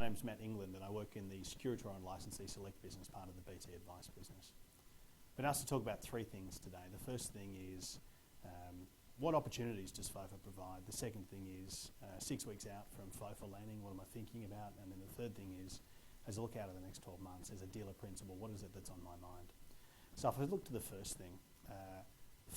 name's Matt Englund and I work in the Securitor and Licensee Select business, part of the BT Advice business. I've been asked to talk about three things today. The first thing is what opportunities does FoFA provide? The second thing is 6 weeks out from FoFA landing, what am I thinking about? And then the third thing is, as I look out over the next 12 months, as a dealer principal, what is it that's on my mind? So if I look to the first thing,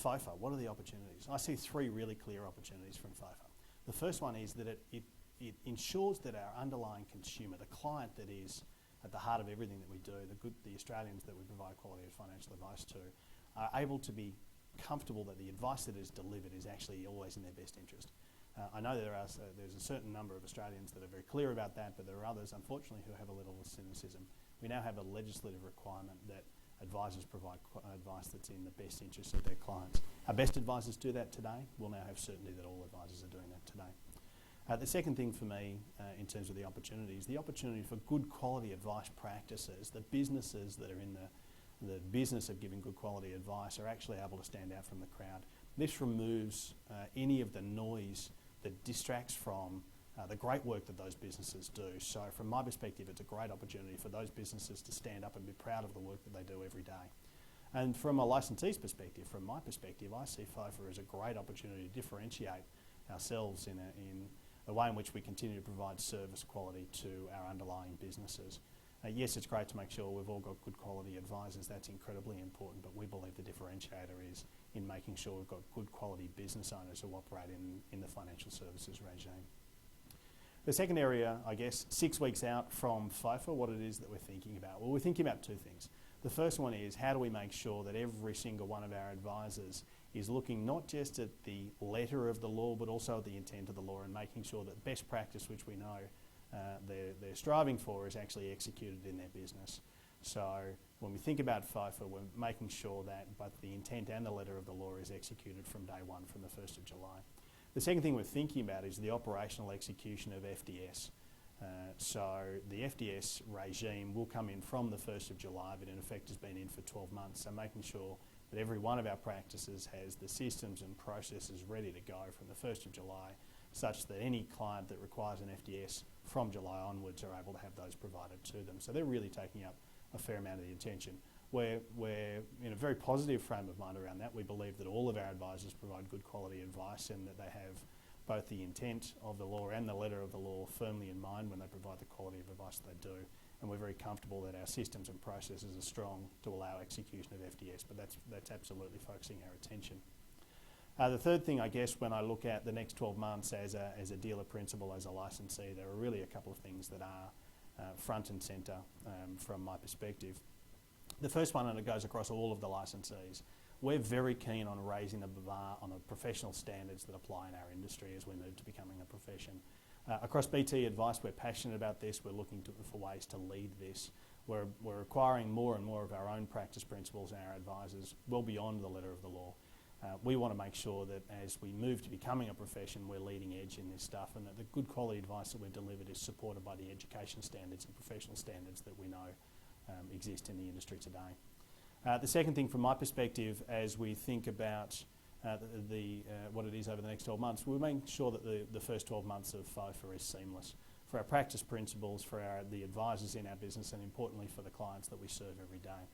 FoFA, what are the opportunities? I see three really clear opportunities from FoFA. The first one is that it ensures that our underlying consumer, the client that is at the heart of everything that we do, the Australians that we provide quality of financial advice to, are able to be comfortable that the advice that is delivered is actually always in their best interest. I know there's a certain number of Australians that are very clear about that, but there are others, unfortunately, who have a little cynicism. We now have a legislative requirement that advisors provide advice that's in the best interest of their clients. Our best advisors do that today. We'll now have certainty that all advisors are doing that today. The second thing for me, in terms of the opportunity for good quality advice practices, the businesses that are in the business of giving good quality advice are actually able to stand out from the crowd. This removes any of the noise that distracts from the great work that those businesses do. So from my perspective, it's a great opportunity for those businesses to stand up and be proud of the work that they do every day. And from a licensee's perspective, from my perspective, I see FoFA as a great opportunity to differentiate ourselves in the way in which we continue to provide service quality to our underlying businesses. Yes, it's great to make sure we've all got good quality advisors. That's incredibly important, but we believe the differentiator is in making sure we've got good quality business owners who operate in the financial services regime. The second area, I guess, 6 weeks out from FoFA, what it is that we're thinking about. Well, we're thinking about two things. The first one is, how do we make sure that every single one of our advisors is looking not just at the letter of the law, but also at the intent of the law, and making sure that best practice, which we know they're striving for, is actually executed in their business. So when we think about FoFA, we're making sure that both the intent and the letter of the law is executed from day one, from the 1st of July. The second thing we're thinking about is the operational execution of FDS. So the FDS regime will come in from the 1st of July, but in effect has been in for 12 months. So making sure that every one of our practices has the systems and processes ready to go from the 1st of July, such that any client that requires an FDS from July onwards are able to have those provided to them. So they're really taking up a fair amount of the attention. We're in a very positive frame of mind around that. We believe that all of our advisors provide good quality advice and that they have both the intent of the law and the letter of the law firmly in mind when they provide the quality of advice they do. And we're very comfortable that our systems and processes are strong to allow execution of FDS, but that's absolutely focusing our attention. The third thing, I guess, when I look at the next 12 months as a dealer principal, as a licensee, there are really a couple of things that are front and centre from my perspective. The first one, and it goes across all of the licensees, we're very keen on raising the bar on the professional standards that apply in our industry as we move to becoming a profession. Across BT Advice, we're passionate about this. We're looking for ways to lead this. We're requiring more and more of our own practice principals and our advisors well beyond the letter of the law. We want to make sure that as we move to becoming a profession, we're leading edge in this stuff, and that the good quality advice that we're delivered is supported by the education standards and professional standards that we know exist in the industry today. The second thing from my perspective, as we think about what it is over the next 12 months, we're making sure that the first 12 months of FoFA is seamless for our practice principals, for the advisors in our business, and importantly for the clients that we serve every day.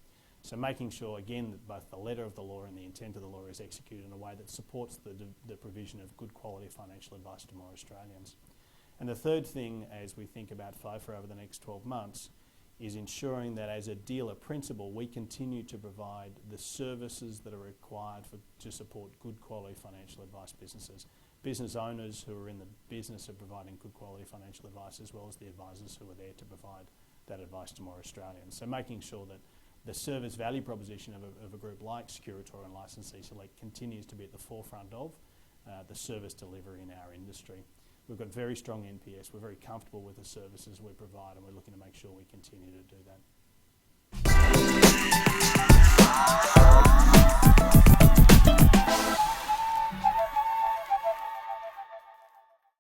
So making sure, again, that both the letter of the law and the intent of the law is executed in a way that supports the provision of good quality financial advice to more Australians. And the third thing, as we think about FoFA over the next 12 months, is ensuring that as a dealer principal, we continue to provide the services that are required to support good quality financial advice businesses. Business owners who are in the business of providing good quality financial advice, as well as the advisors who are there to provide that advice to more Australians. So making sure that the service value proposition of a group like Securitor and Licensee Select continues to be at the forefront of the service delivery in our industry. We've got very strong NPS. We're very comfortable with the services we provide, and we're looking to make sure we continue to do that.